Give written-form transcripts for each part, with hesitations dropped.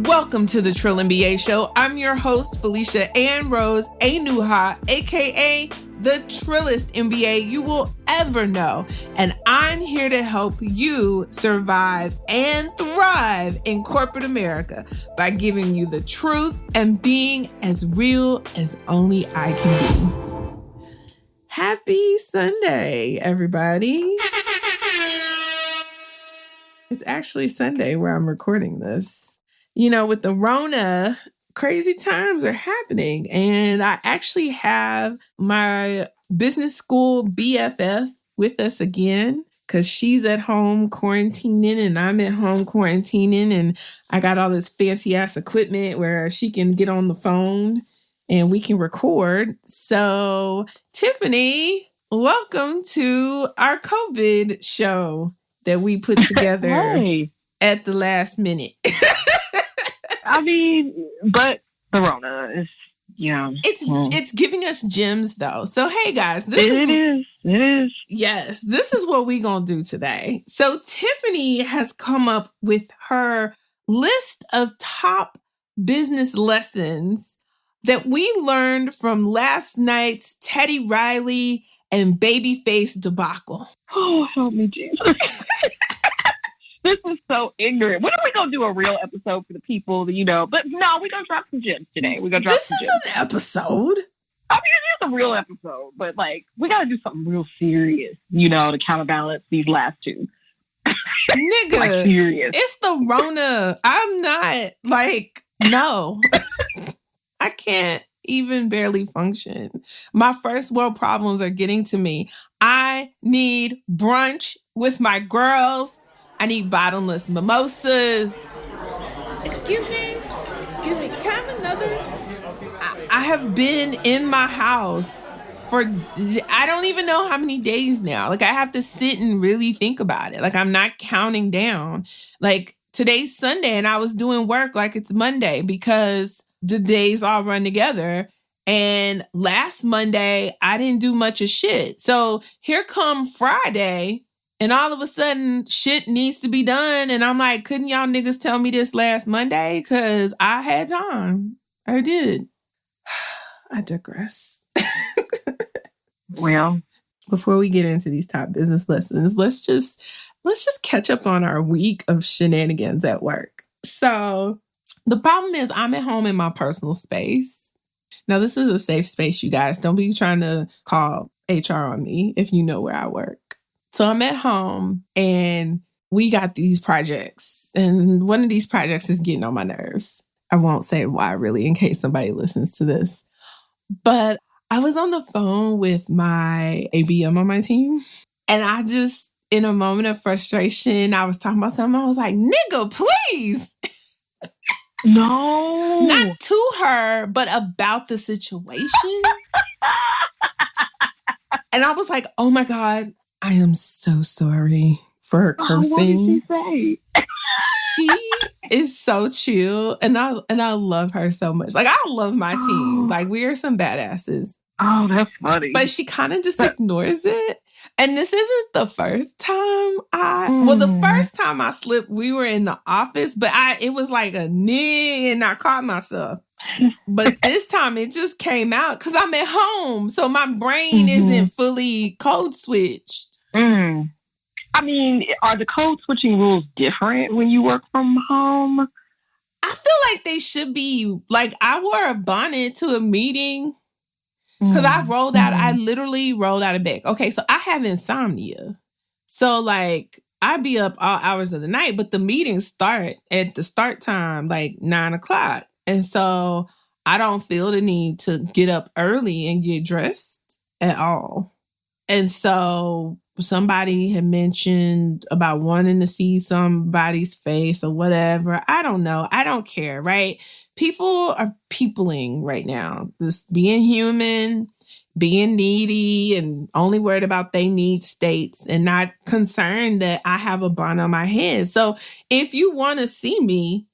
Welcome to the Trill NBA Show. I'm your host, Felicia Ann Rose Anuha, aka the Trillest NBA you will ever know. And I'm here to help you survive and thrive in corporate America by giving you the truth and being as real as only I can be. Happy Sunday, everybody. It's actually Sunday where I'm recording this. You know, with the Rona, crazy times are happening. And I actually have my business school BFF with us again because she's at home quarantining and I'm at home quarantining. And I got all this fancy ass equipment where she can get on the phone and we can record. So, Tiffany, welcome to our COVID show that we put together at the last minute. I mean, but the Rona is, It's giving us gems though. So hey guys, It is. Yes, this is what we're gonna do today. So Tiffany has come up with her list of top business lessons that we learned from last night's Teddy Riley and Babyface debacle. Oh, help me, Jesus. This is so ignorant. When are we going to do a real episode for the people, But no, we're going to drop some gems today. We're going to drop some gems. This is an episode. I mean, it is a real episode, but, we got to do something real serious, to counterbalance these last two. Nigga, serious. It's the Rona. I'm not, no. I can't even barely function. My first world problems are getting to me. I need brunch with my girls. I need bottomless mimosas. Excuse me. Can I have another? I have been in my house for, I don't even know how many days now. I have to sit and really think about it. I'm not counting down. Today's Sunday and I was doing work like it's Monday because the days all run together. And last Monday, I didn't do much of shit. So here come Friday. And all of a sudden, shit needs to be done. And I'm like, couldn't y'all niggas tell me this last Monday? Because I had time. I did. I digress. Well, before we get into these top business lessons, let's just catch up on our week of shenanigans at work. So the problem is I'm at home in my personal space. Now, this is a safe space, you guys. Don't be trying to call HR on me if you know where I work. So I'm at home and we got these projects and one of these projects is getting on my nerves. I won't say why really in case somebody listens to this, but I was on the phone with my ABM on my team and I just, in a moment of frustration, I was talking about something. I was like, nigga, please. No. Not to her, but about the situation. And I was like, oh my God. I am so sorry for her cursing. What did she say? She is so chill, and I love her so much. I love my team. We are some badasses. Oh, that's funny. But she kind of just ignores it. And this isn't the first time the first time I slipped, we were in the office, but it was like a nig, and I caught myself. But this time it just came out because I'm at home. So my brain isn't fully code switched. I mean, are the code switching rules different when you work from home? I feel like they should be. I wore a bonnet to a meeting because I rolled out. I literally rolled out of bed. Okay, so I have insomnia. So I be up all hours of the night, but the meetings start at the start time, 9:00. And so I don't feel the need to get up early and get dressed at all. And so somebody had mentioned about wanting to see somebody's face or whatever. I don't know. I don't care, right? People are peopling right now. Just being human, being needy, and only worried about they need states and not concerned that I have a bun on my head. So if you want to see me,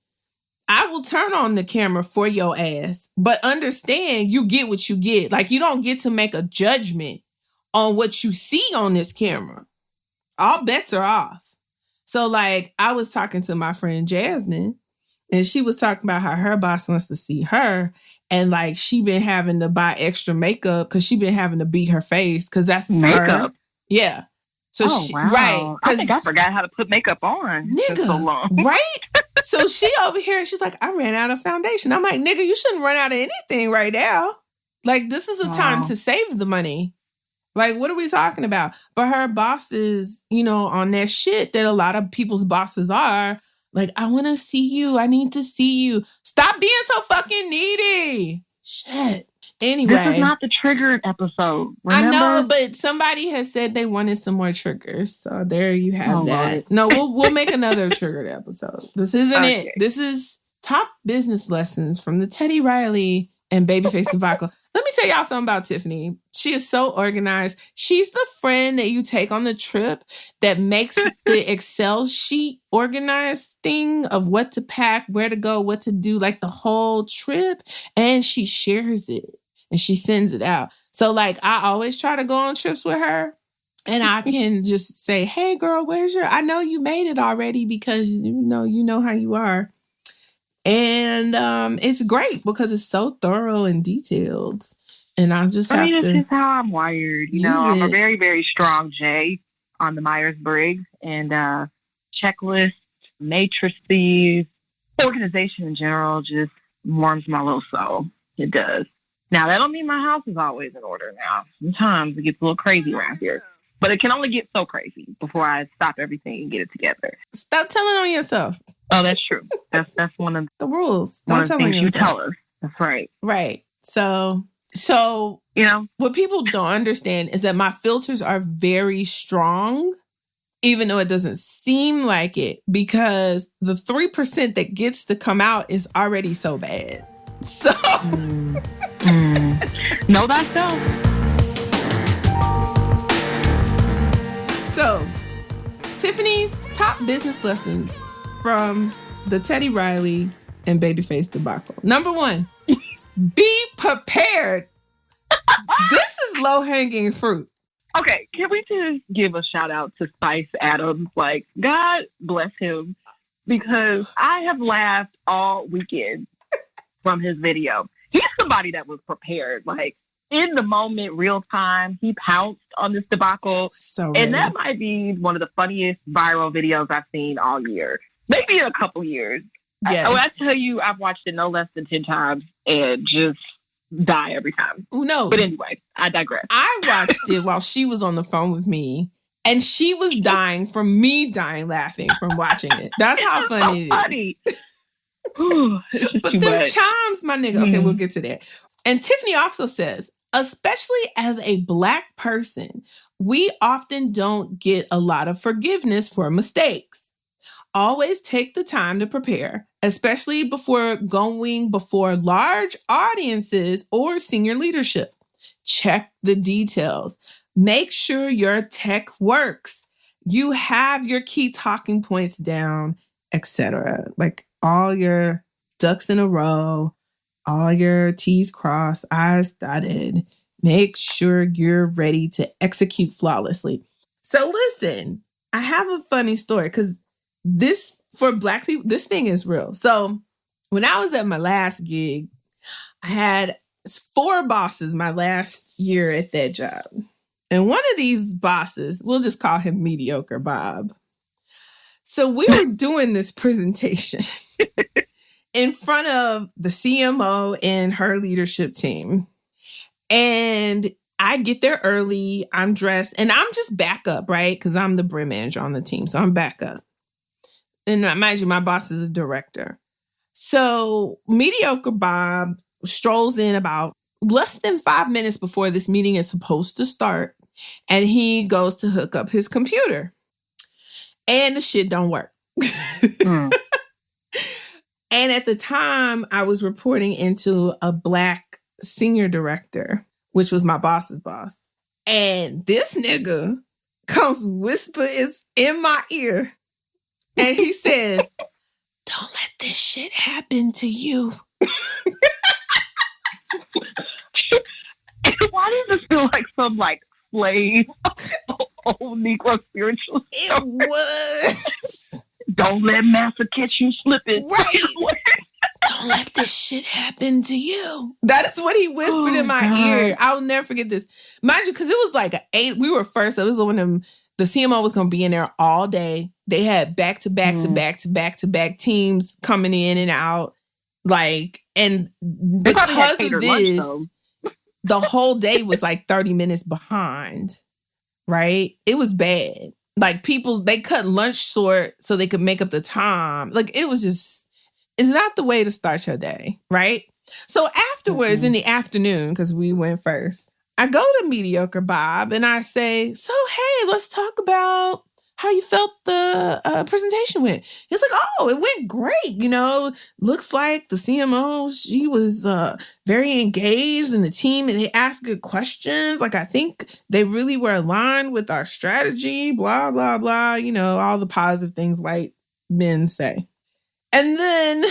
I will turn on the camera for your ass. But understand, you get what you get. You don't get to make a judgment on what you see on this camera. All bets are off. So I was talking to my friend Jasmine And she was talking about how her boss wants to see her. And like she been having to buy extra makeup because she been having to beat her face because that's makeup. Her. Yeah. So wow. Right. I think I forgot how to put makeup on. Nigga, so long. Right? So she over here, she's like, I ran out of foundation. I'm like, nigga, you shouldn't run out of anything right now. Like, this is a time to save the money. Like, what are we talking about? But her boss is, on that shit that a lot of people's bosses are. Like, I want to see you. I need to see you. Stop being so fucking needy. Shit. Anyway. This is not the triggered episode. Remember? I know, but somebody has said they wanted some more triggers. So there you have that. Lord. No, we'll make another triggered episode. This isn't it. This is top business lessons from the Teddy Riley and Babyface Debacle. Let me tell y'all something about Tiffany. She is so organized. She's the friend that you take on the trip that makes the Excel sheet organized thing of what to pack, where to go, what to do, like the whole trip. And she shares it and she sends it out. So like I always try to go on trips with her and I can just say, hey girl, I know you made it already because you know how you are. And it's great because it's so thorough and detailed. And I just have to... this is how I'm wired. I'm a very, very strong J on the Myers-Briggs. And checklists, matrices, organization in general just warms my little soul. It does. Now, that don't mean my house is always in order now. Sometimes it gets a little crazy around here. But it can only get so crazy before I stop everything and get it together. Stop telling on yourself. Oh, that's true. That's one of the rules. Don't tell things you tell us. That's right. Right. So what people don't understand is that my filters are very strong, even though it doesn't seem like it, because the 3% that gets to come out is already so bad. So know thyself. So, Tiffany's top business lessons from the Teddy Riley and Babyface Debacle. Number 1, be prepared. This is low-hanging fruit. Okay, can we just give a shout out to Spice Adams? Like, God bless him, because I have laughed all weekend from his video. He's somebody that was prepared, like, in the moment, real time, he pounced on this debacle. And that might be one of the funniest viral videos I've seen all year. Maybe in a couple years. Yes. I tell you, I've watched it no less than 10 times and just die every time. No. But anyway, I digress. I watched it while she was on the phone with me. And she was dying from me dying laughing from watching it. That's how funny it is. But them chimes, my nigga. Okay, we'll get to that. And Tiffany also says, especially as a Black person, we often don't get a lot of forgiveness for mistakes. Always take the time to prepare, especially before going before large audiences or senior leadership. Check the details. Make sure your tech works. You have your key talking points down, etc. Like all your ducks in a row. All your T's crossed, I's dotted. Make sure you're ready to execute flawlessly. So listen, I have a funny story because this, for Black people, this thing is real. So when I was at my last gig, I had 4 bosses my last year at that job. And one of these bosses, we'll just call him Mediocre Bob. So we were doing this presentation in front of the CMO and her leadership team. And I get there early, I'm dressed, and I'm just back up, right? Because I'm the brand manager on the team, so I'm back up. And mind you, my boss is a director. So Mediocre Bob strolls in about less than 5 minutes before this meeting is supposed to start, and he goes to hook up his computer. And the shit don't work. And at the time, I was reporting into a Black senior director, which was my boss's boss. And this nigga comes whisper is in my ear. And he says, don't let this shit happen to you. Why does this feel like some slave old Negro spiritual story? It was. Don't let massa catch you slipping. Right. Don't let this shit happen to you. That is what he whispered in my ear. I'll never forget this. Mind you, because it was like we were first. It was one of them. The CMO was going to be in there all day. They had back-to-back teams coming in and out. Like, and because of this, the whole day was like 30 minutes behind, right? It was bad. Like they cut lunch short so they could make up the time. Like, it was just, it's not the way to start your day, right? So afterwards, in the afternoon, because we went first, I go to Mediocre Bob and I say, so, hey, let's talk about how you felt the presentation went. He's like, oh, it went great. Looks like the CMO, she was very engaged in the team and they asked good questions. Like, I think they really were aligned with our strategy, blah, blah, blah. All the positive things white men say. And then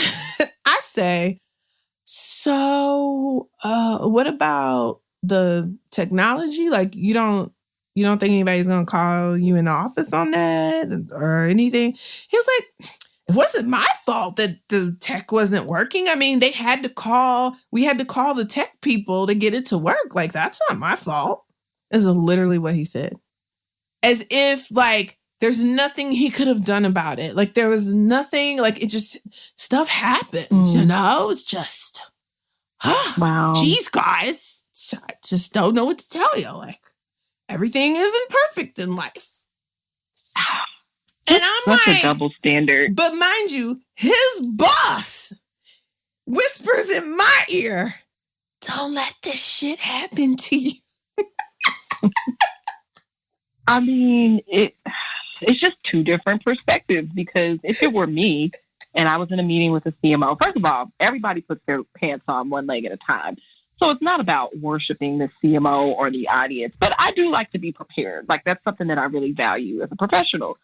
I say, so what about the technology? Like, you don't think anybody's going to call you in the office on that or anything? He was like, it wasn't my fault that the tech wasn't working. I mean, we had to call the tech people to get it to work. Like, that's not my fault. This is literally what he said. As if, like, there's nothing he could have done about it. Like, there was nothing, like, it just, stuff happened, It's just, wow. Geez, guys, I just don't know what to tell you. Like, everything isn't perfect in life. And I'm That's a double standard. But mind you, his boss whispers in my ear, don't let this shit happen to you. I mean, it's just two different perspectives, because if it were me and I was in a meeting with a CMO, first of all, everybody puts their pants on one leg at a time. So it's not about worshiping the CMO or the audience, but I do like to be prepared. Like, that's something that I really value as a professional.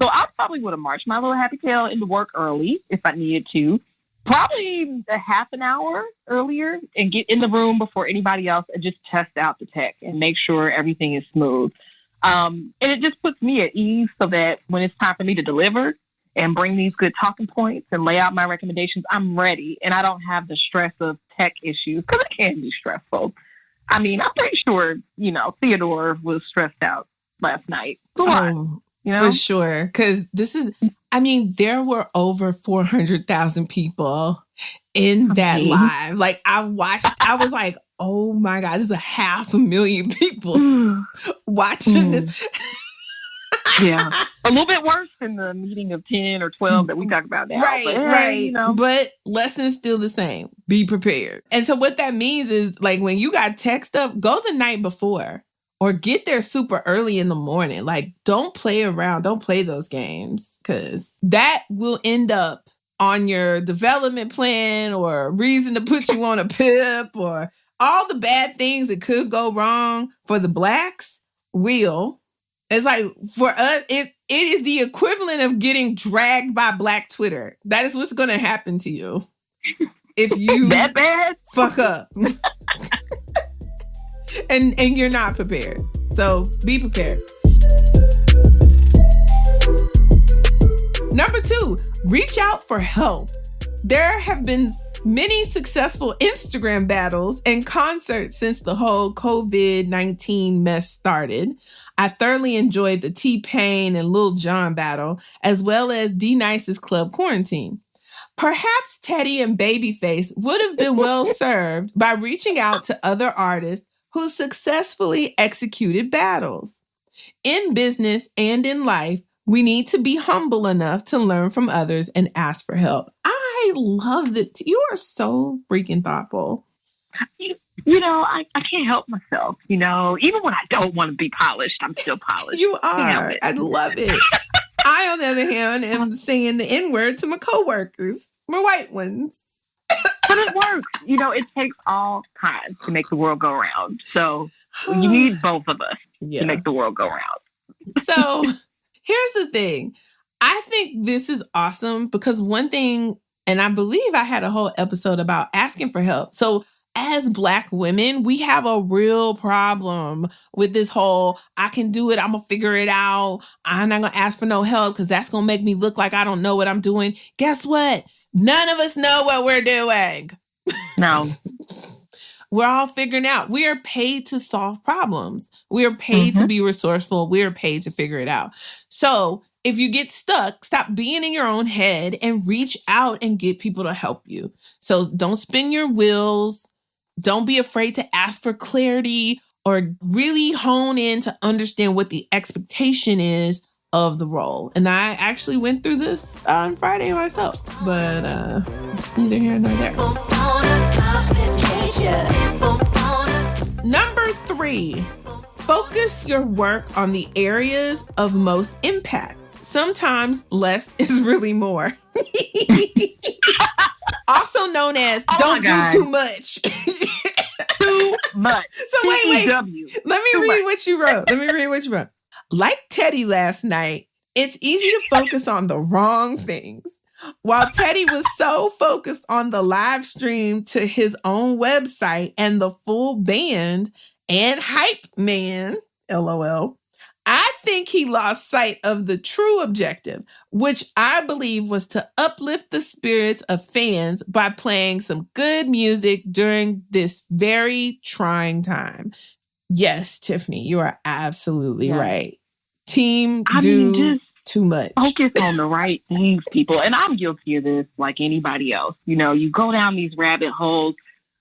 So I probably would have marched my little happy tail into work early if I needed to, probably a half an hour earlier, and get in the room before anybody else and just test out the tech and make sure everything is smooth. And it just puts me at ease so that when it's time for me to deliver and bring these good talking points and lay out my recommendations, I'm ready and I don't have the stress of tech issues, because it can be stressful. I mean, I'm pretty sure, Theodore was stressed out last night. For sure. Because there were over 400,000 people in that live. Like, I was like, oh my God, there's 500,000 people watching this. Yeah. A little bit worse than the meeting of 10 or 12 that we talk about now. Right. But lesson's still the same. Be prepared. And so what that means is, like, when you got tech stuff, go the night before or get there super early in the morning. Like, don't play around. Don't play those games, because that will end up on your development plan or reason to put you on a PIP, or all the bad things that could go wrong for the Blacks will. It's like, for us, it is the equivalent of getting dragged by Black Twitter. That is what's going to happen to you if you that bad? Fuck up. and you're not prepared. So be prepared. Number 2, reach out for help. There have been many successful Instagram battles and concerts since the whole COVID-19 mess started. I thoroughly enjoyed the T-Pain and Lil Jon battle, as well as D-Nice's Club Quarantine. Perhaps Teddy and Babyface would have been well served by reaching out to other artists who successfully executed battles. In business and in life, we need to be humble enough to learn from others and ask for help. I love that. You are so freaking thoughtful. I can't help myself. Even when I don't want to be polished, I'm still polished. You are. I love it. I, on the other hand, am saying the N-word to my coworkers, my white ones. But it works. It takes all kinds to make the world go around. So you need both of us to make the world go around. So here's the thing. I think this is awesome because one thing, and I believe I had a whole episode about asking for help. So as Black women, we have a real problem with this whole, I can do it, I'm going to figure it out. I'm not going to ask for no help because that's going to make me look like I don't know what I'm doing. Guess what? None of us know what we're doing. No. We're all figuring out. We are paid to solve problems. We are paid to be resourceful. We are paid to figure it out. So if you get stuck, stop being in your own head and reach out and get people to help you. So don't spin your wheels. Don't be afraid to ask for clarity or really hone in to understand what the expectation is of the role. And I actually went through this on Friday myself, but it's neither here nor there. Number 3, focus your work on the areas of most impact. Sometimes less is really more. Also known as don't do too much. Too much. So wait. Let me read what you wrote. Like Teddy last night, it's easy to focus on the wrong things. While Teddy was so focused on the live stream to his own website and the full band and hype man, LOL, I think he lost sight of the true objective, which I believe was to uplift the spirits of fans by playing some good music during this very trying time. Yes, Tiffany, you are absolutely right. Team do too much. Focus on the right things, people. And I'm guilty of this like anybody else. You know, you go down these rabbit holes,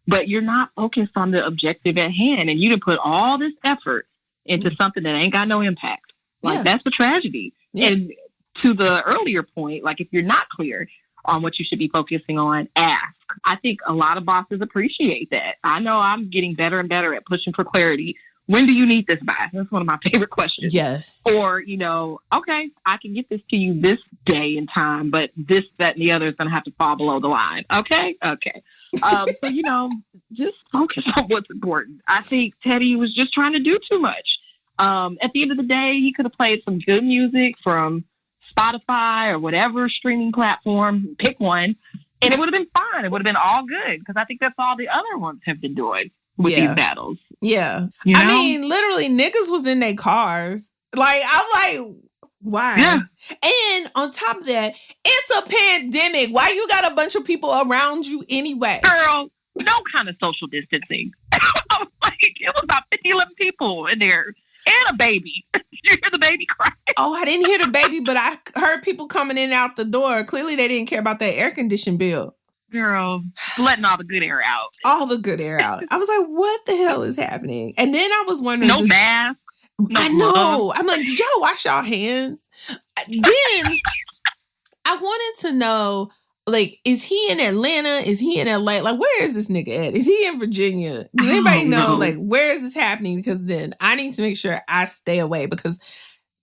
but you're not focused on the objective at hand. And you done put all this effort into something that ain't got no impact. Like, that's the tragedy. Yeah. And to the earlier point, like, if you're not clear on what you should be focusing on, ask. I think a lot of bosses appreciate that. I know I'm getting better and better at pushing for clarity. When do you need this by? That's one of my favorite questions. Yes. Or, you know, okay, I can get this to you this day and time, but this, that, and the other is going to have to fall below the line. Okay? So, you know, just focus on what's important. I think Teddy was just trying to do too much. At the end of the day, he could have played some good music from Spotify or whatever streaming platform, pick one, and it would have been fine. It would have been all good because I think that's all the other ones have been doing with these battles. Yeah. You know? I mean, literally, niggas was in their cars. Like, I'm like, why? Yeah. And on top of that, it's a pandemic. Why you got a bunch of people around you anyway? Girl, no kind of social distancing. Like, it was about 11 people in there. And a baby. Did you hear the baby cry? Oh, I didn't hear the baby, but I heard people coming in and out the door. Clearly, they didn't care about that air conditioning bill. Girl, letting all the good air out. All the good air out. I was like, what the hell is happening? And then I was wondering. No mask. No I know. I'm like, did y'all wash y'all hands? Then I wanted to know, like, is he in Atlanta? Is he in LA? Like, where is this nigga at? Is he in Virginia? Does anybody know, like, where is this happening? Because then I need to make sure I stay away because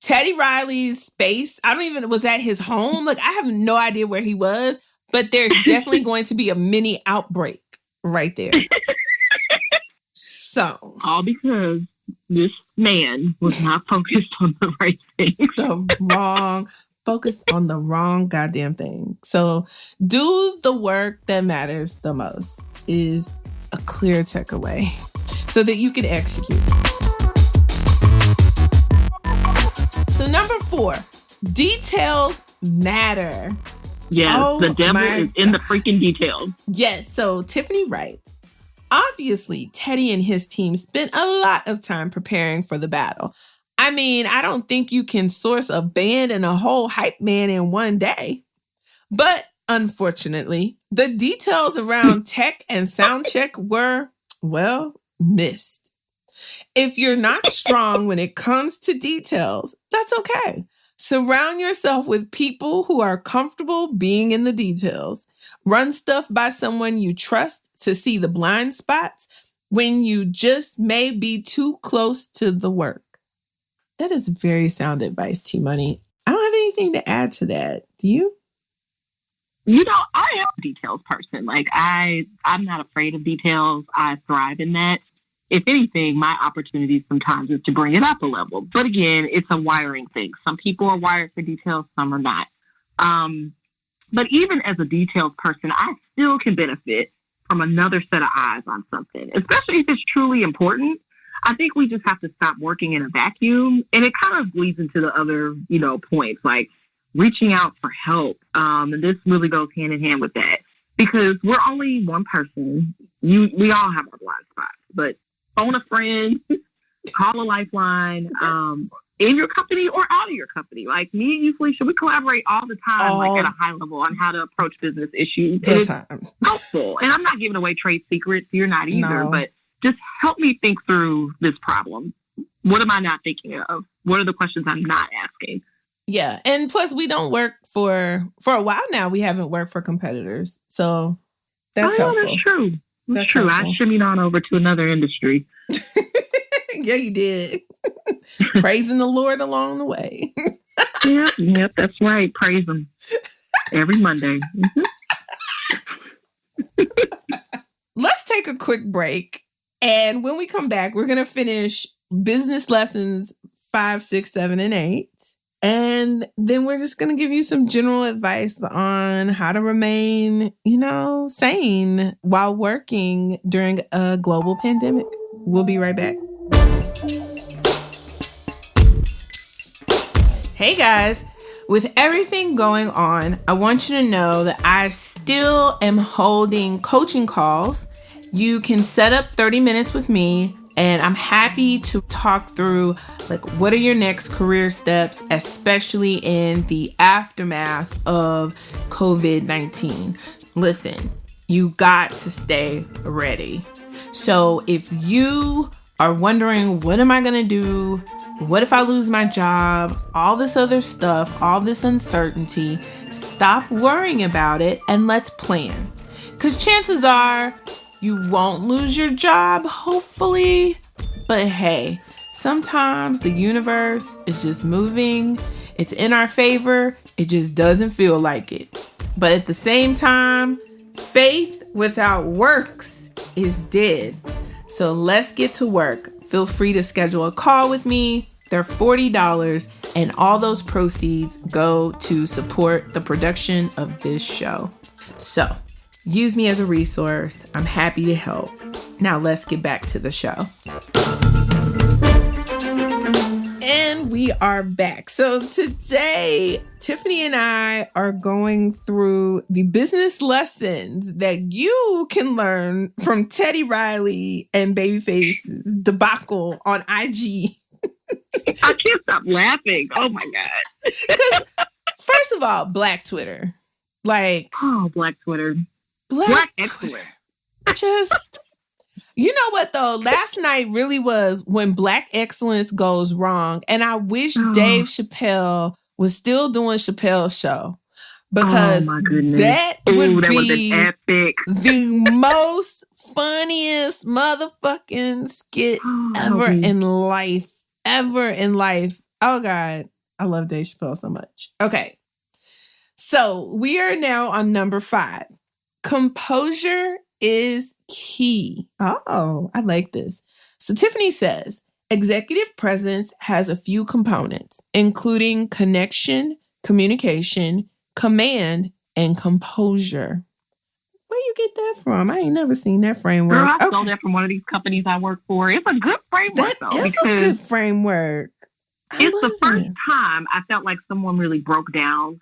Teddy Riley's space, I don't even, was at his home? Like, I have no idea where he was, but there's definitely going to be a mini outbreak right there. So. All because this man was not focused on the right thing. Focused on the wrong goddamn thing. So do the work that matters the most is a clear takeaway so that you can execute. So number 4, details matter. Yeah, the devil is in the freaking details. Yes. So Tiffany writes, obviously, Teddy and his team spent a lot of time preparing for the battle. I mean, I don't think you can source a band and a whole hype man in one day. But unfortunately, the details around tech and sound check were, well, missed. If you're not strong when it comes to details, that's okay. Surround yourself with people who are comfortable being in the details. Run stuff by someone you trust to see the blind spots when you just may be too close to the work. That is very sound advice, T-Money. I don't have anything to add to that. Do you? You know, I am a details person. Like, I'm not afraid of details. I thrive in that. If anything, my opportunity sometimes is to bring it up a level. But again, it's a wiring thing. Some people are wired for details, some are not. But even as a details person, I still can benefit from another set of eyes on something, especially if it's truly important. I think we just have to stop working in a vacuum. And it kind of leads into the other, points, like reaching out for help. And this really goes hand in hand with that, because we're only one person. We all have our blind spots, but phone a friend, call a lifeline, in your company or out of your company. Like me and you, Felicia, we collaborate all the time, like at a high level on how to approach business issues. And it's helpful. And I'm not giving away trade secrets. You're not either, but just help me think through this problem. What am I not thinking of? What are the questions I'm not asking? Yeah. And plus we don't work for a while now. We haven't worked for competitors. So that's helpful. That's true. That's true. Helpful. I shimmied on over to another industry. Yeah, you did. Praising the Lord along the way. Yep, that's right. Praise him every Monday. Let's take a quick break. And when we come back, we're going to finish business lessons 5, 6, 7, and 8. And then we're just going to give you some general advice on how to remain, sane while working during a global pandemic. We'll be right back. Hey guys, with everything going on, I want you to know that I still am holding coaching calls. You can set up 30 minutes with me, and I'm happy to talk through what are your next career steps, especially in the aftermath of COVID-19. Listen, you got to stay ready. So if you are wondering, what am I going to do? What if I lose my job? All this other stuff, all this uncertainty, stop worrying about it and let's plan. Because chances are you won't lose your job, hopefully. But hey, sometimes the universe is just moving. It's in our favor. It just doesn't feel like it. But at the same time, faith without works is dead. So let's get to work. Feel free to schedule a call with me. They're $40, and all those proceeds go to support the production of this show. So use me as a resource. I'm happy to help. Now let's get back to the show. And we are back. So today, Tiffany and I are going through the business lessons that you can learn from Teddy Riley and Babyface's Debacle on IG. I can't stop laughing. Oh my God. Because first of all, Black Twitter. Black Twitter. Black Twitter. Just, you know what though? Last night really was when Black excellence goes wrong. And I wish Dave Chappelle was still doing Chappelle's show. Because that would be epic. the most funniest motherfucking skit ever in life. Oh God, I love Dave Chappelle so much. Okay. So we are now on number 5. Composure is key. Oh, I like this. So Tiffany says, executive presence has a few components, including connection, communication, command, and composure. Where you get that from? I ain't never seen that framework. Girl, I stole that from one of these companies I work for. It's a good framework, though. It's a good framework. It's the first time I felt like someone really broke down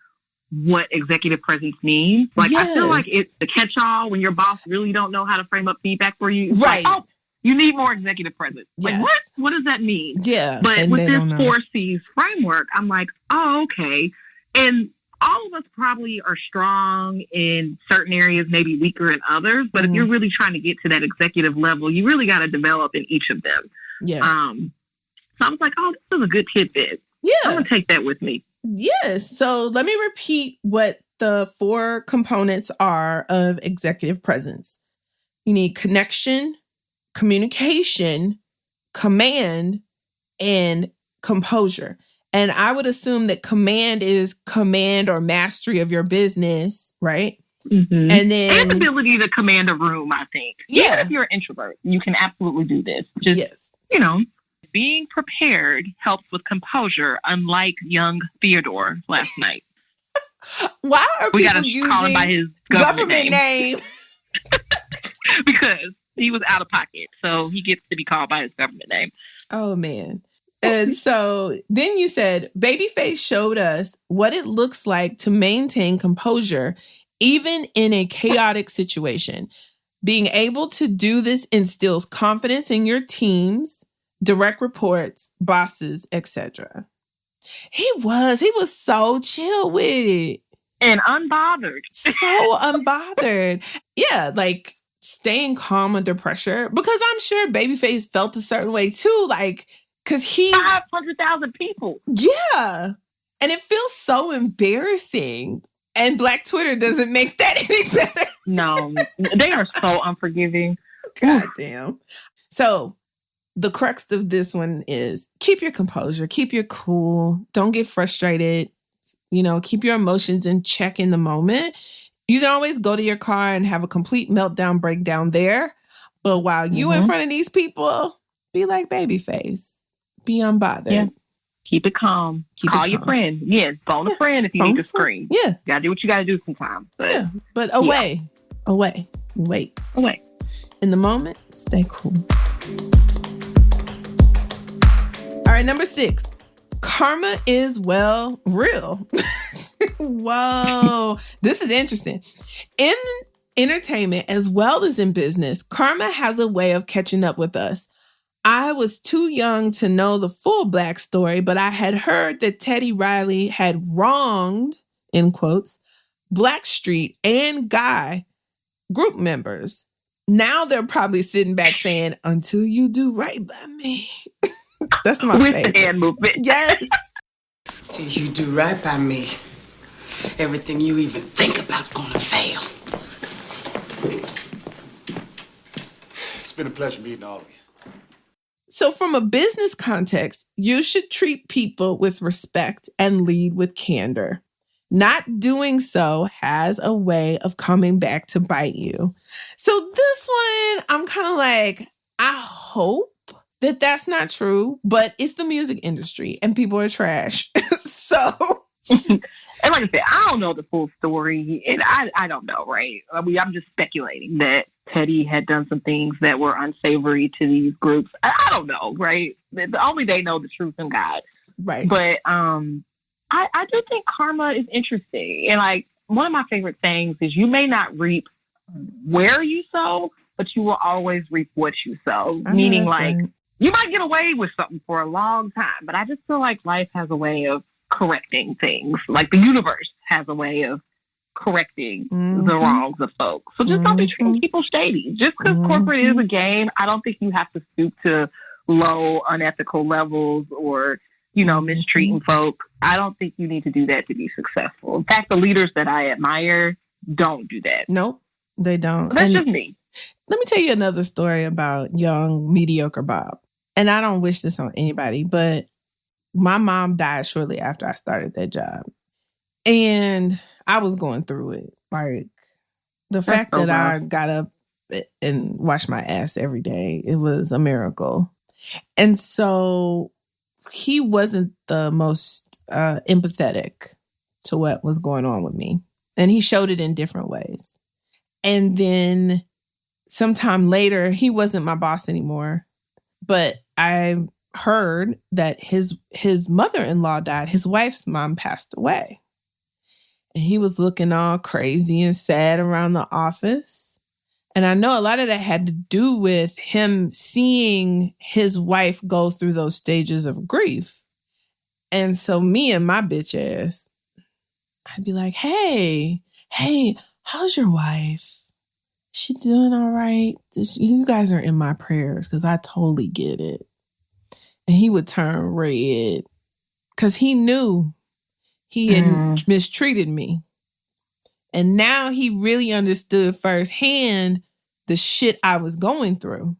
what executive presence means. Like, I feel like it's the catch-all when your boss really don't know how to frame up feedback for you. It's right. Like, you need more executive presence. Like, what? What does that mean? Yeah. But with this 4 C's framework, I'm like, oh, okay. And all of us probably are strong in certain areas, maybe weaker in others. But if you're really trying to get to that executive level, you really got to develop in each of them. Yes. So I was like, oh, this is a good tidbit. Yeah. I'm going to take that with me. Yes. So let me repeat what the 4 components are of executive presence. You need connection, communication, command, and composure. And I would assume that command is command or mastery of your business, right? Mm-hmm. And then and ability to command a room, I think. Yeah. Even if you're an introvert, you can absolutely do this. Just, being prepared helps with composure, unlike young Theodore last night. Why are we people gotta using call him by his government name? because he was out of pocket. So he gets to be called by his government name. Oh, man. And so then you said, Babyface showed us what it looks like to maintain composure, even in a chaotic situation. Being able to do this instills confidence in your teams, direct reports, bosses, etc. He was so chill with it. And unbothered. So unbothered. Yeah, like staying calm under pressure. Because I'm sure Babyface felt a certain way too. Like, because he's 500,000 people. Yeah. And it feels so embarrassing. And Black Twitter doesn't make that any better. No, they are so unforgiving. God damn. So the crux of this one is keep your composure, keep your cool, don't get frustrated, keep your emotions in check in the moment. You can always go to your car and have a complete meltdown, breakdown there. But while you in front of these people, be like Babyface. Be unbothered. Yeah. Keep it calm. Call your friend. Yeah, phone a friend if you need to scream. Yeah. You gotta do what you gotta do sometimes. But away. Wait. Away. In the moment, stay cool. All right, number 6. Karma is, real. Whoa. This is interesting. In entertainment, as well as in business, karma has a way of catching up with us. I was too young to know the full Black story, but I had heard that Teddy Riley had wronged, in quotes, Blackstreet and Guy group members. Now they're probably sitting back saying, until you do right by me. That's my favorite. With the hand movement. Yes. Till you do right by me, everything you even think about gonna fail. It's been a pleasure meeting all of you. So from a business context, you should treat people with respect and lead with candor. Not doing so has a way of coming back to bite you. So this one, I'm kind of like, I hope that that's not true, but it's the music industry and people are trash. So... And like I said, I don't know the full story, and I don't know, right? I mean, I'm just speculating that Teddy had done some things that were unsavory to these groups. I don't know, right? Only they know the truth and God. Right. But I do think karma is interesting. And like one of my favorite things is you may not reap where you sow, but you will always reap what you sow. Meaning like you might get away with something for a long time, but I just feel like life has a way of correcting things. Like the universe has a way of correcting the wrongs of folks. So just don't be treating people shady. Just because corporate is a game, I don't think you have to stoop to low, unethical levels or, mistreating folk. I don't think you need to do that to be successful. In fact, the leaders that I admire don't do that. Nope, they don't. That's just me. Let me tell you another story about young, mediocre Bob. And I don't wish this on anybody, but my mom died shortly after I started that job. And I was going through it. Like the fact that I got up and washed my ass every day, it was a miracle. And so he wasn't the most empathetic to what was going on with me. And he showed it in different ways. And then sometime later, he wasn't my boss anymore. But I heard that his mother-in-law died. His wife's mom passed away. And he was looking all crazy and sad around the office. And I know a lot of that had to do with him seeing his wife go through those stages of grief. And so me and my bitch ass, I'd be like, hey, how's your wife? She doing all right? You guys are in my prayers because I totally get it. And he would turn red because he knew he had mistreated me. And now he really understood firsthand the shit I was going through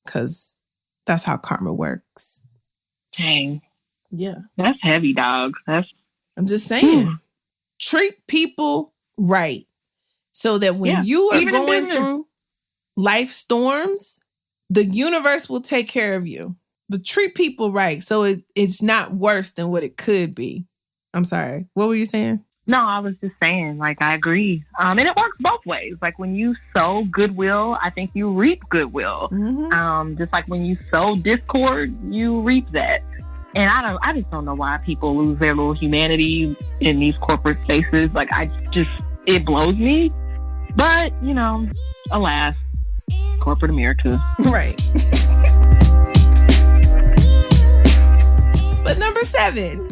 because that's how karma works. Dang. Yeah. That's heavy, dog. I'm just saying. Treat people right so that when you are going through life storms, the universe will take care of you. But treat people right so it's not worse than what it could be. I'm sorry. What were you saying? No, I was just saying, like, I agree. And it works both ways. Like, when you sow goodwill, I think you reap goodwill. Just like when you sow discord, you reap that. And I just don't know why people lose their little humanity in these corporate spaces. Like, it blows me. But, alas, corporate America. Right. But number 7,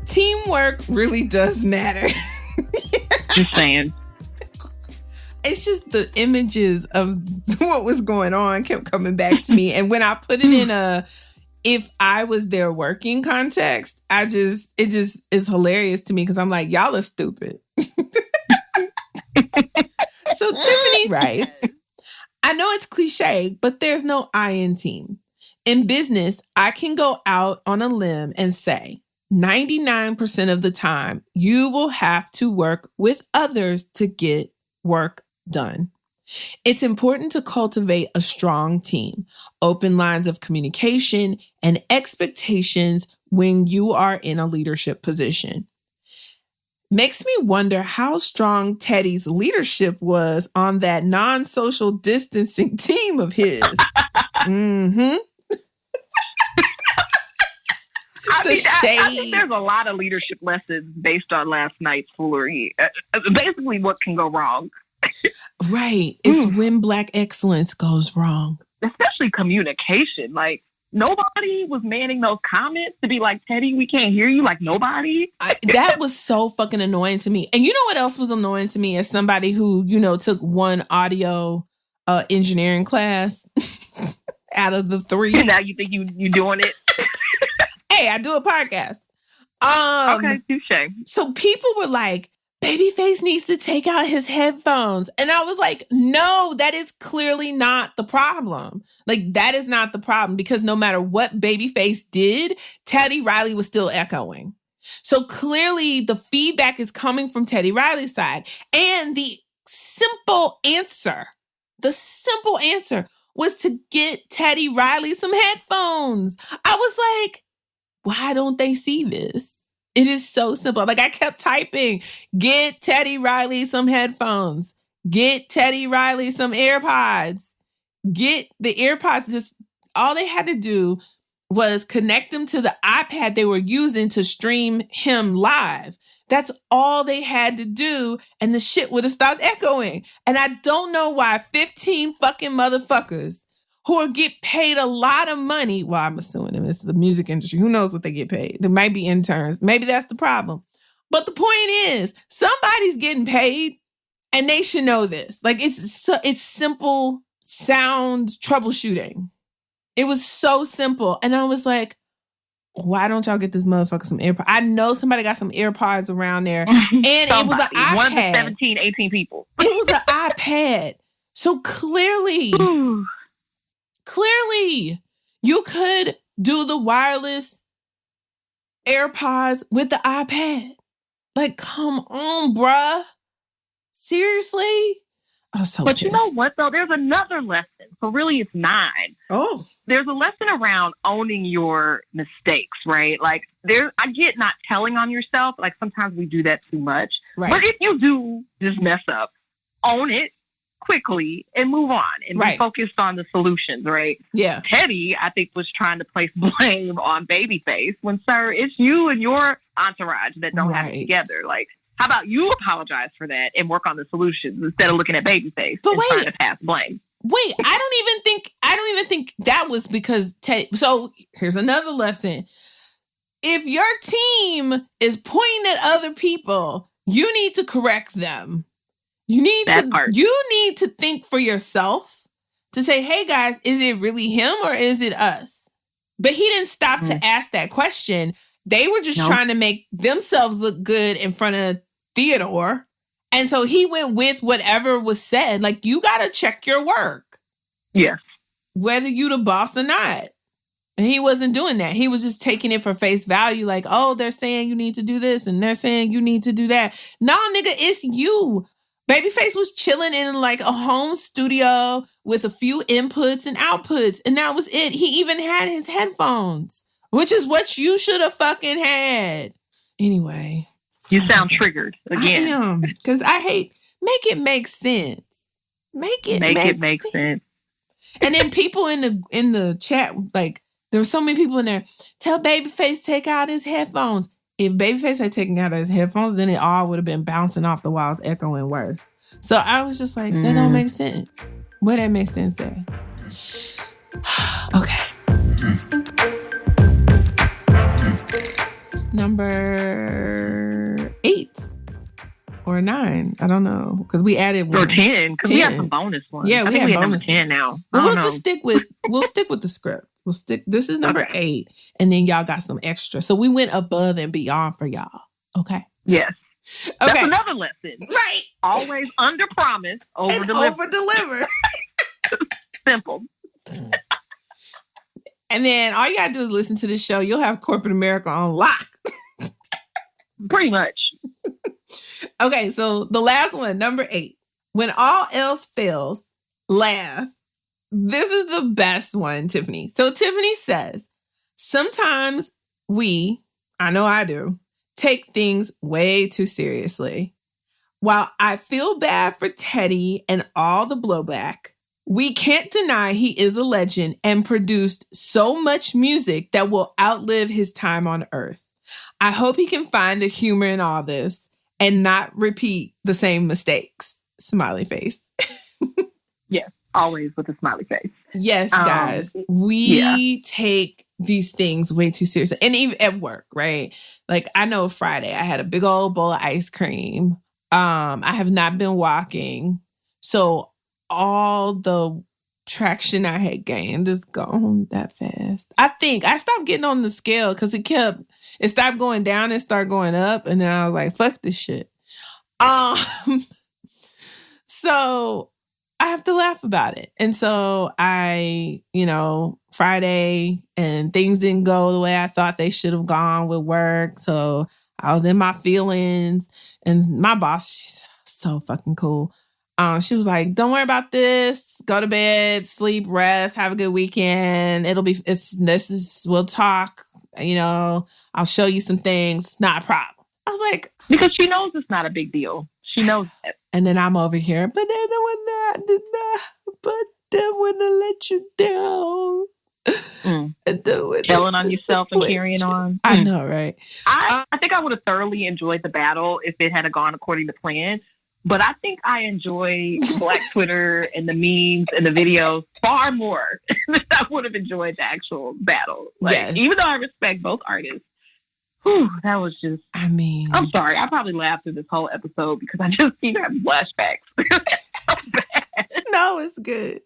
teamwork really does matter. Just saying. It's just the images of what was going on kept coming back to me. And when I put it in if I was their working context, it just is hilarious to me because I'm like, y'all are stupid. So Tiffany writes, I know it's cliche, but there's no I in team. In business, I can go out on a limb and say 99% of the time, you will have to work with others to get work done. It's important to cultivate a strong team, open lines of communication, and expectations when you are in a leadership position. Makes me wonder how strong Teddy's leadership was on that non-social distancing team of his. Mm-hmm. I think there's a lot of leadership lessons based on last night's foolery. Basically, what can go wrong? Right. It's when Black excellence goes wrong. Especially communication. Like, nobody was manning those comments to be like, Teddy, we can't hear you. Like, nobody. That was so fucking annoying to me. And you know what else was annoying to me as somebody who, took one audio engineering class out of the 3. Now you think you're doing it? Hey, I do a podcast. Okay, touche. So people were like, Babyface needs to take out his headphones. And I was like, no, that is clearly not the problem. Like, that is not the problem because no matter what Babyface did, Teddy Riley was still echoing. So clearly the feedback is coming from Teddy Riley's side. And the simple answer was to get Teddy Riley some headphones. I was like, why don't they see this? It is so simple. Like, I kept typing, get Teddy Riley some headphones. Get Teddy Riley some AirPods. Get the AirPods. Just all they had to do was connect them to the iPad they were using to stream him live. That's all they had to do, and the shit would have stopped echoing. And I don't know why 15 fucking motherfuckers who get paid a lot of money. Well, I'm assuming them. It's the music industry. Who knows what they get paid? There might be interns. Maybe that's the problem. But the point is, somebody's getting paid and they should know this. Like, it's simple sound troubleshooting. It was so simple. And I was like, why don't y'all get this motherfucker some AirPods? I know somebody got some AirPods around there. And it was an iPad. One of the 17, 18 people. It was an iPad. So clearly... Clearly, you could do the wireless AirPods with the iPad. Like, come on, bruh. Seriously? I was so But pissed. You know what, though? There's another lesson. So really, it's 9. Oh. There's a lesson around owning your mistakes, right? Like, I get not telling on yourself. Like, sometimes we do that too much. Right. But if you do just mess up, own it quickly and move on and be focused on the solutions, right? Yeah. Teddy, I think, was trying to place blame on Babyface when, sir, it's you and your entourage that don't have it together. Like, how about you apologize for that and work on the solutions instead of looking at Babyface and trying to pass blame? Wait, I don't even think that was because Teddy. So here's another lesson. If your team is pointing at other people, you need to correct them. You need to think for yourself to say, hey guys, is it really him or is it us? But he didn't stop to ask that question. They were just trying to make themselves look good in front of Theodore. And so he went with whatever was said. Like, you got to check your work. Yes. Whether you the boss or not. And he wasn't doing that. He was just taking it for face value. Like, oh, they're saying you need to do this and they're saying you need to do that. No, nigga, it's you. Babyface was chilling in like a home studio with a few inputs and outputs. And that was it. He even had his headphones, which is what you should have fucking had. Anyway. You sound triggered again. I am, because I hate, make it make sense. Make it make sense. And then people in the chat, like, there were so many people in there, tell Babyface take out his headphones. If Babyface had taken out his headphones, then it all would have been bouncing off the walls, echoing worse. So I was just like, that don't make sense. What that makes sense there? Okay. Number 8 or 9. I don't know. Because we added one. Or 10. Because we have some bonus ones. Yeah, we have bonus number 10 now. We'll just stick with the script. This is number 8. And then y'all got some extra. So we went above and beyond for y'all. Okay. Yes. Okay. That's another lesson. Right. Always under promise, over deliver. Simple. And then all you gotta do is listen to the show. You'll have corporate America on lock. Pretty much. Okay, so the last one, number 8. When all else fails, laugh. This is the best one, Tiffany. So Tiffany says, sometimes I know I do, take things way too seriously. While I feel bad for Teddy and all the blowback, we can't deny he is a legend and produced so much music that will outlive his time on Earth. I hope he can find the humor in all this and not repeat the same mistakes. Smiley face. Yes, always with a smiley face. Yes, guys. We take these things way too seriously. And even at work, right? Like, I know Friday I had a big old bowl of ice cream. I have not been walking. So all the traction I had gained is gone that fast. I think I stopped getting on the scale because it stopped going down and started going up. And then I was like, fuck this shit. So I have to laugh about it. And so Friday and things didn't go the way I thought they should have gone with work. So I was in my feelings, and my boss, she's so fucking cool. She was like, don't worry about this. Go to bed, sleep, rest, have a good weekend. We'll talk, I'll show you some things. It's not a problem. I was like, because she knows it's not a big deal. She knows it. And then I'm over here, but then when I let you down. Telling on yourself and carrying on. I know, right? I think I would have thoroughly enjoyed the battle if it had gone according to plan. But I think I enjoy Black Twitter and the memes and the videos far more than I would have enjoyed the actual battle. Even though I respect both artists, that was just... I'm sorry. I probably laughed through this whole episode because I just keep having flashbacks. So bad. No, it's good.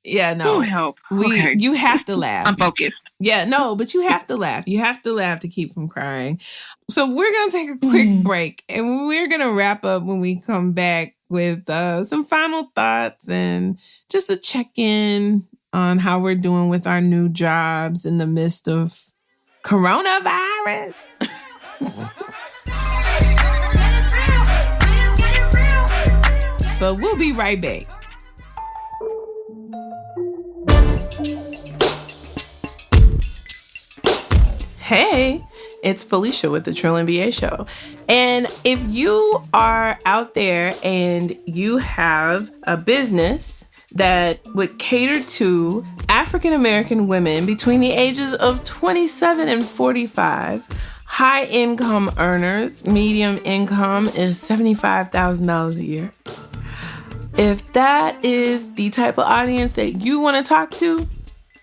Yeah, no. Help. You have to laugh. I'm focused. Yeah, no, but you have to laugh. You have to laugh to keep from crying. So we're going to take a quick break, and we're going to wrap up when we come back with some final thoughts and just a check-in on how we're doing with our new jobs in the midst of coronavirus. But we'll be right back. Hey, it's Felicia with the Trill NBA Show. And if you are out there and you have a business that would cater to African American women between the ages of 27 and 45, high income earners, medium income is $75,000 a year. If that is the type of audience that you want to talk to,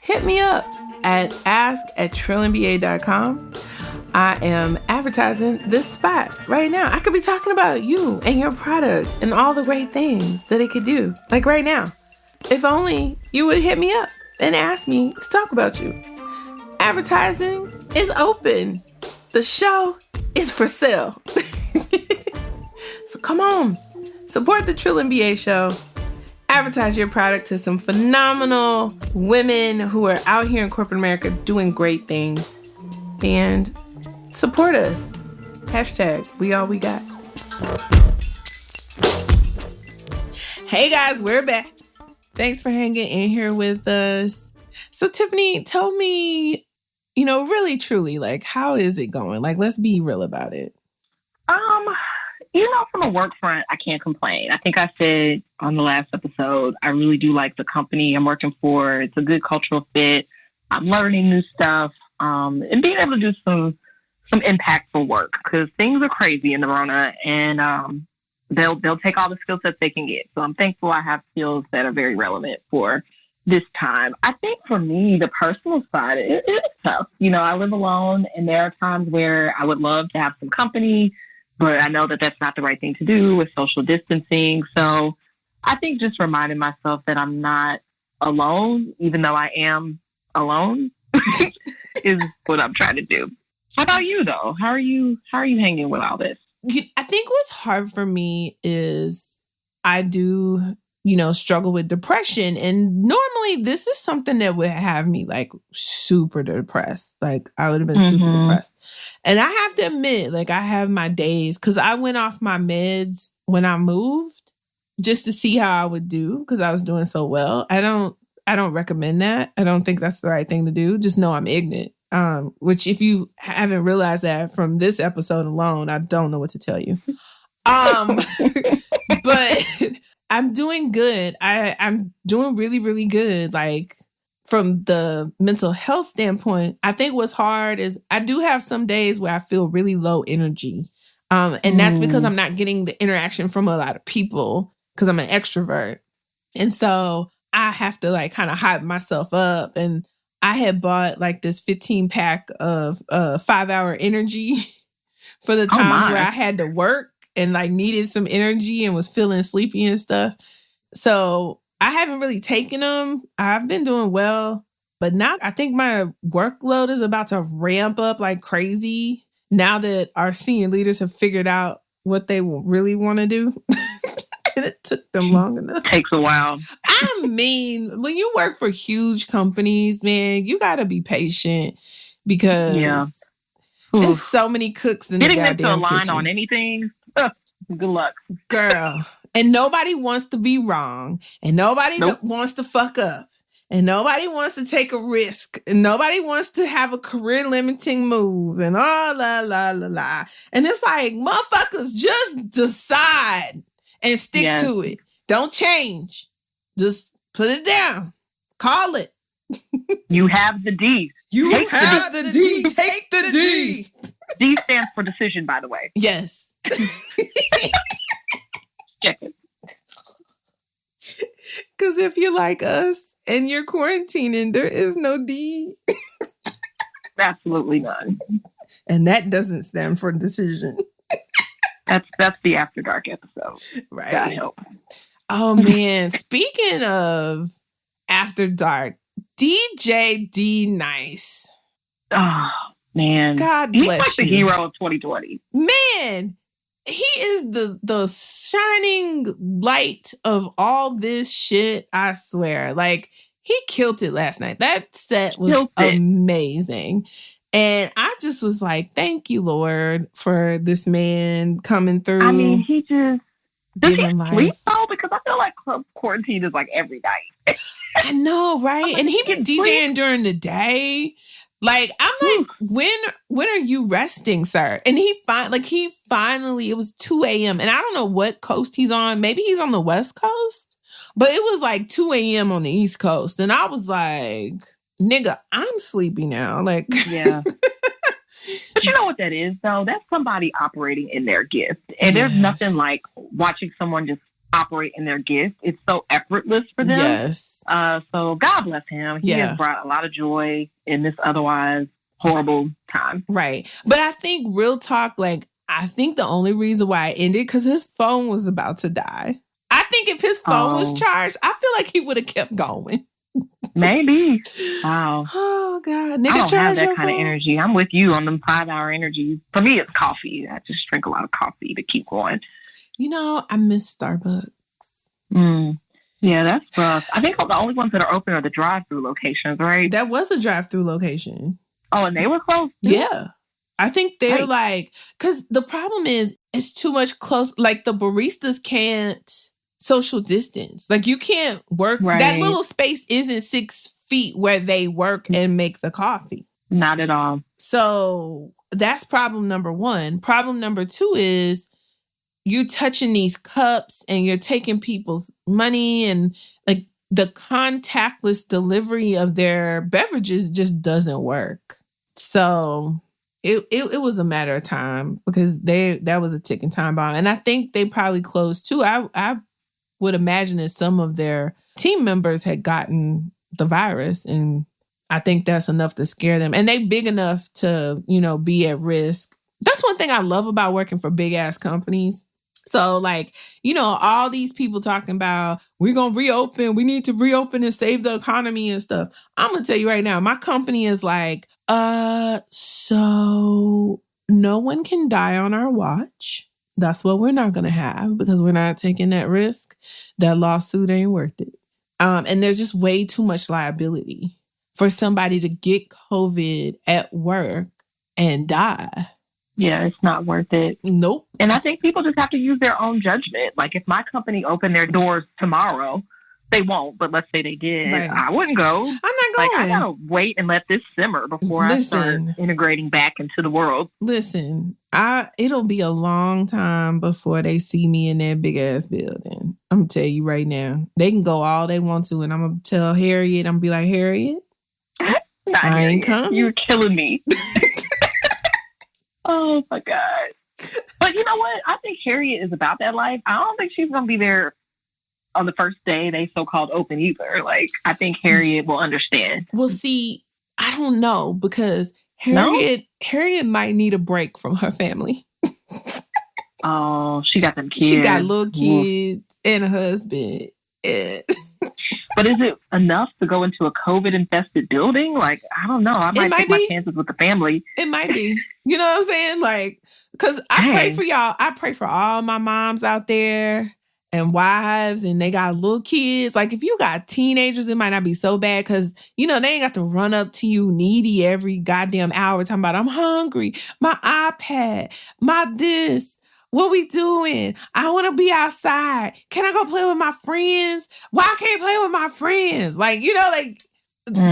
hit me up at ask@trillinba.com. I am advertising this spot right now. I could be talking about you and your product and all the great things that it could do. Like right now. If only you would hit me up and ask me to talk about you. Advertising is open. The show is for sale. So come on. Support the Trill NBA Show. Advertise your product to some phenomenal women who are out here in corporate America doing great things. And support us. #we all we got. Hey guys, we're back. Thanks for hanging in here with us. So Tiffany, tell me, really truly, like, how is it going? Like, let's be real about it. From a work front, I can't complain. I think I said on the last episode, I really do like the company I'm working for. It's a good cultural fit. I'm learning new stuff, and being able to do some impactful work because things are crazy in the Rona, and they'll take all the skill sets they can get. So I'm thankful I have skills that are very relevant for this time. I think for me, the personal side, it's tough. I live alone, and there are times where I would love to have some company, but I know that that's not the right thing to do with social distancing. So I think just reminding myself that I'm not alone, even though I am alone, is what I'm trying to do. How about you, though? How are you hanging with all this? I think what's hard for me is I do, struggle with depression. And normally this is something that would have me like super depressed. Like I would have been super depressed. And I have to admit, like I have my days because I went off my meds when I moved just to see how I would do because I was doing so well. I don't recommend that. I don't think that's the right thing to do. Just know I'm ignorant. Which if you haven't realized that from this episode alone, I don't know what to tell you. But I'm doing good. I'm doing really, really good. Like from the mental health standpoint, I think what's hard is I do have some days where I feel really low energy. And that's because I'm not getting the interaction from a lot of people because I'm an extrovert. And so I have to like kind of hype myself up. And I had bought like this 15 pack of 5-hour energy for the times where I had to work and like needed some energy and was feeling sleepy and stuff. So I haven't really taken them. I've been doing well, but now I think my workload is about to ramp up like crazy now that our senior leaders have figured out what they really want to do. And it took them long enough. Takes a while. I mean, when you work for huge companies, man, you got to be patient because there's so many cooks in the goddamn kitchen. Getting them to align on anything, good luck. Girl. And nobody wants to be wrong. And nobody wants to fuck up. And nobody wants to take a risk. And nobody wants to have a career limiting move. And la, la, la, la. And it's like, motherfuckers, just decide. And stick to it. Don't change. Just put it down. Call it. You have the D. You have the D. Take the D. D stands for decision, by the way. Yes. Check it. Because if you're like us and you're quarantining, there is no D. Absolutely none. And that doesn't stand for decision. That's the After Dark episode. Right. God help. Oh, man. Speaking of After Dark, DJ D Nice. Oh, man. God bless you. He's like the hero of 2020. Man, he is the shining light of all this shit, I swear. Like, he killed it last night. That set was amazing. And I just was like, thank you, Lord, for this man coming through. I mean, he just... Does he sleep, though? Because I feel like club quarantine is like every night. I know, right? And he be DJing during the day. Like, I'm like, when are you resting, sir? And he finally, it was 2 a.m. And I don't know what coast he's on. Maybe he's on the West Coast. But it was like 2 a.m. on the East Coast. And I was like... Nigga, I'm sleepy now. Like, yeah. But you know what that is, though? That's somebody operating in their gift. And there's nothing like watching someone just operate in their gift. It's so effortless for them. Yes. So God bless him. He has brought a lot of joy in this otherwise horrible time. Right. But I think real talk, like, I think the only reason why it ended because his phone was about to die. I think if his phone was charged, I feel like he would have kept going. Maybe. Wow. Oh, God. Nigga, I don't have that kind phone. of energy. I'm with you on them 5-hour energies. For me, it's coffee. I just drink a lot of coffee to keep going. You know, I miss Starbucks. Yeah, that's rough. I think the only ones that are open are the drive-through locations, right? That was a drive-through location. Oh, and they were closed? Yeah. I think they're like, because the problem is it's too much close. Like the baristas can't social distance. Like you can't work. Right. That little space isn't 6 feet where they work and make the coffee. Not at all. So that's problem number one. Problem number two is you touching these cups and you're taking people's money, and like the contactless delivery of their beverages just doesn't work. So it was a matter of time because that was a ticking time bomb. And I think they probably closed too. I would imagine that some of their team members had gotten the virus, and I think that's enough to scare them. And they big enough to, be at risk. That's one thing I love about working for big ass companies. So like, all these people talking about, we're going to reopen. We need to reopen and save the economy and stuff. I'm going to tell you right now, my company is like, so no one can die on our watch. That's what we're not going to have because we're not taking that risk. That lawsuit ain't worth it. And there's just way too much liability for somebody to get COVID at work and die. Yeah, it's not worth it. Nope. And I think people just have to use their own judgment. Like if my company opened their doors tomorrow, they won't, but let's say they did, right. I wouldn't go. I'm not going. Like I gotta wait and let this simmer before I start integrating back into the world. Listen, it'll be a long time before they see me in that big ass building. I'm gonna tell you right now. They can go all they want to, and I'm gonna tell Harriet, I'm gonna be like, Harriet, I ain't coming. You're killing me. Oh my God. But you know what? I think Harriet is about that life. I don't think she's going to be there on the first day they so-called open either. Like, I think Harriet will understand. Well, see, I don't know because Harriet might need a break from her family. Oh, she got them kids. She got little kids and a husband. But is it enough to go into a COVID-infested building? Like, I don't know. I might take my chances with the family. It might be. You know what I'm saying? Like, because I pray for y'all. I pray for all my moms out there and wives, and they got little kids. Like, if you got teenagers, it might not be so bad because, they ain't got to run up to you needy every goddamn hour talking about, I'm hungry, my iPad, my this. What we doing? I want to be outside. Can I go play with my friends? Why I can't play with my friends? Like,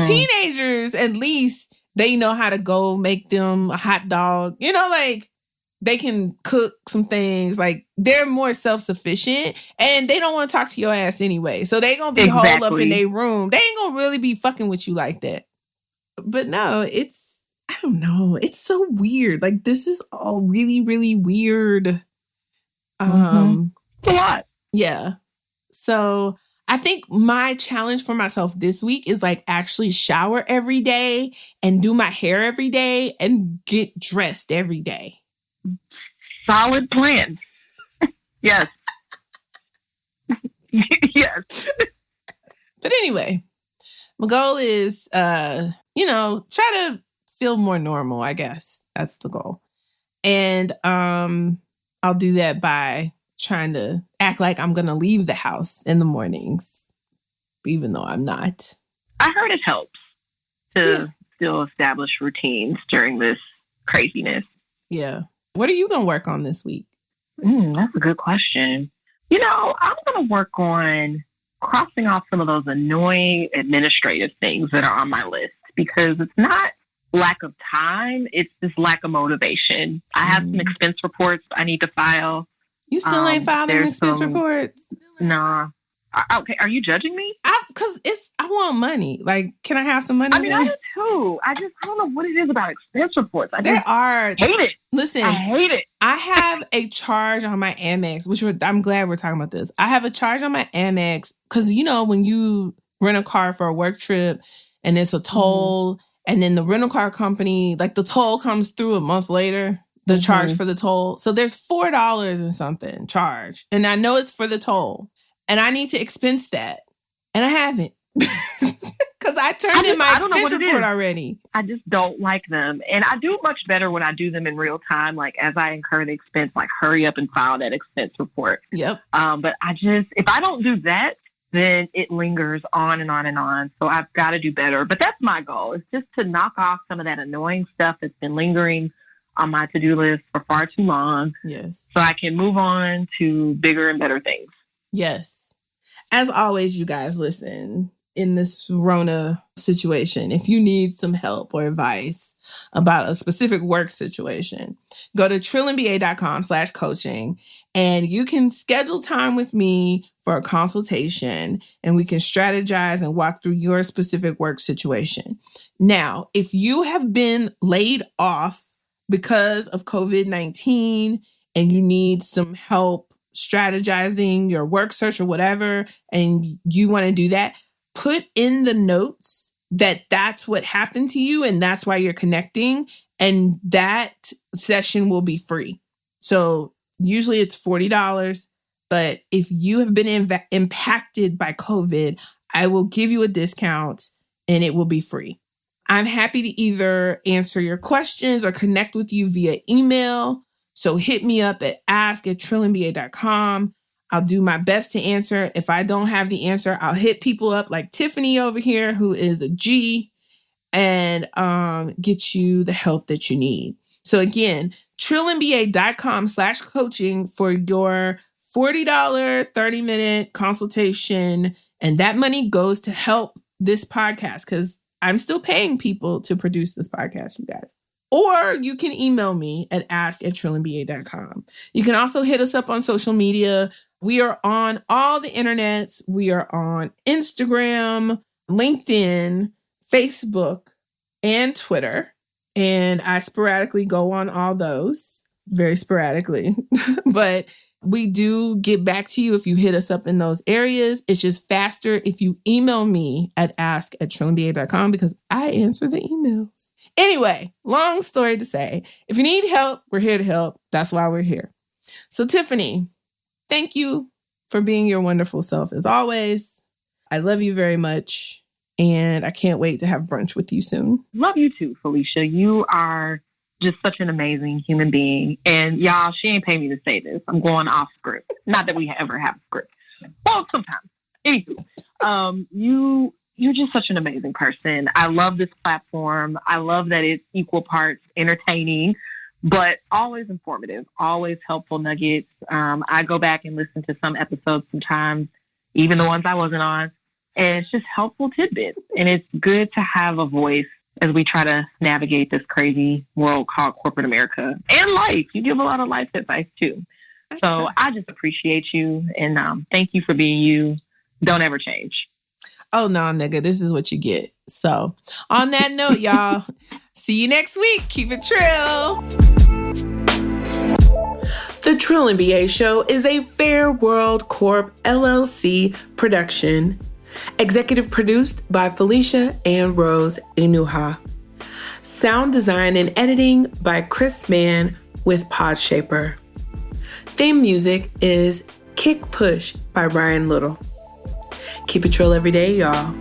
teenagers, at least they know how to go make them a hot dog. They can cook some things. Like, they're more self-sufficient and they don't want to talk to your ass anyway. So they going to be holed up in their room. They ain't going to really be fucking with you like that. But no, I don't know. It's so weird. Like, this is all really, really weird. A lot. Yeah. So I think my challenge for myself this week is like actually shower every day and do my hair every day and get dressed every day. Solid plans. Yes. Yes. But anyway, my goal is, try to feel more normal, I guess. That's the goal. And I'll do that by trying to act like I'm going to leave the house in the mornings, even though I'm not. I heard it helps to still establish routines during this craziness. What are you going to work on this week? That's a good question. I'm going to work on crossing off some of those annoying administrative things that are on my list because it's not lack of time. It's just lack of motivation. I have some expense reports I need to file. You still ain't filing expense reports? Nah. Okay, are you judging me? Because I want money. Like, can I have some money? I mean, I do too. I don't know what it is about expense reports. I hate it. Listen, I hate it. I have a charge on my Amex, which I'm glad we're talking about this. I have a charge on my Amex because, when you rent a car for a work trip and it's a toll, and then the rental car company, like the toll comes through a month later, the charge for the toll. So there's $4 and something charge. And I know it's for the toll. And I need to expense that. And I haven't. Because I turned in my expense report already. I just don't like them. And I do much better when I do them in real time. Like as I incur the expense, like hurry up and file that expense report. Yep. But if I don't do that, then it lingers on and on and on. So I've got to do better. But that's my goal. It's just to knock off some of that annoying stuff that's been lingering on my to-do list for far too long. Yes. So I can move on to bigger and better things. Yes. As always, you guys, listen. in this Rona situation, if you need some help or advice about a specific work situation, go to trillandba.com/coaching and you can schedule time with me for a consultation and we can strategize and walk through your specific work situation. Now, if you have been laid off because of COVID-19 and you need some help strategizing your work search or whatever, and you want to do that, put in the notes that that's what happened to you and that's why you're connecting, and that session will be free. So usually it's $40, but if you have been impacted by COVID, I will give you a discount and it will be free. I'm happy to either answer your questions or connect with you via email. So hit me up at ask@trillandba.com. I'll do my best to answer. If I don't have the answer, I'll hit people up like Tiffany over here, who is a G, and get you the help that you need. So again, trillandba.com/coaching for your $40 30-minute consultation. And that money goes to help this podcast because I'm still paying people to produce this podcast, you guys. Or you can email me at ask@trillandba.com. You can also hit us up on social media. We are on all the internets. We are on Instagram, LinkedIn, Facebook, and Twitter. And I sporadically go on all those, very sporadically. But we do get back to you if you hit us up in those areas. It's just faster if you email me at ask@trillandba.com because I answer the emails. Anyway, long story to say, if you need help, we're here to help. That's why we're here. So Tiffany, thank you for being your wonderful self as always. I love you very much. And I can't wait to have brunch with you soon. Love you too, Felicia. You are just such an amazing human being. And y'all, she ain't paying me to say this. I'm going off script. Not that we ever have a script. Well, sometimes. Anywho, you're just such an amazing person. I love this platform. I love that it's equal parts entertaining, but always informative, always helpful nuggets. I go back and listen to some episodes sometimes, even the ones I wasn't on. And it's just helpful tidbits. And it's good to have a voice as we try to navigate this crazy world called corporate America and life. You give a lot of life advice too. So I just appreciate you. And thank you for being you. Don't ever change. Oh, no, nigga, this is what you get. So on that note, y'all, see you next week. Keep it trill. The Trill MBA Show is a Fair World Corp LLC production. Executive produced by Felicia and Rose Inuha. Sound design and editing by Chris Mann with Podshaper. Theme music is Kick Push by Ryan Little. Keep it trill every day, y'all.